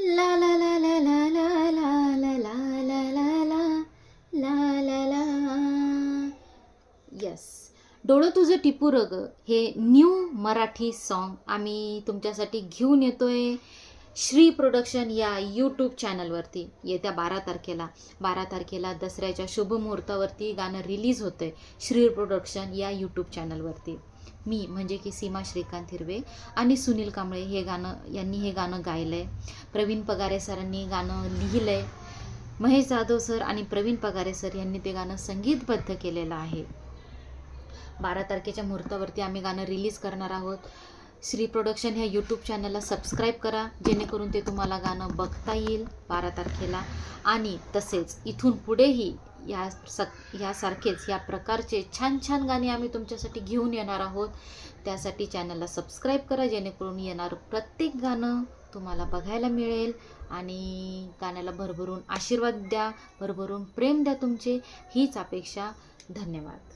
ला ला ला ला ला ला ला ला ला ला ला ला ला ला. यस, डोळं तुझं टिपूर ग हे न्यू मराठी सॉन्ग आम्ही तुमच्यासाठी घेऊन येतोय श्री प्रोडक्शन या यूट्यूब चॅनलवरती. येत्या 12 तारखेला दसऱ्याच्या शुभमुहूर्तावरती गाणं रिलीज होतं आहे श्री प्रोडक्शन या यूट्यूब चॅनलवरती. मी म्हणजे की सीमा श्रीकांत हिरवे आणि सुनील कांबळे यांनी हे गाणं गायलं आहे. प्रवीण पगारे सरांनी गाणं लिहिलं आहे. महेश जाधव सर आणि प्रवीण पगारे सर यांनी ते गाणं संगीतबद्ध केलेलं आहे. 12 तारखेच्या मुहूर्तावरती आम्ही गाणं रिलीज करणार आहोत. श्री प्रोडक्शन ह्या यूट्यूब चॅनलला सबस्क्राईब करा, जेणेकरून ते तुम्हाला गाणं बघता येईल 12 तारखेला. आणि तसेच इथून पुढेही यासारखेच या प्रकारचे छान छान गाणे आम्ही तुमच्यासाठी घेऊन येणार आहोत. त्यासाठी चॅनलला सबस्क्राईब करा, जेणेकरून येणारं प्रत्येक गाणं तुम्हाला बघायला मिळेल. आणि गाण्याला भरभरून आशीर्वाद द्या, भरभरून प्रेम द्या तुमचे, हीच अपेक्षा. धन्यवाद.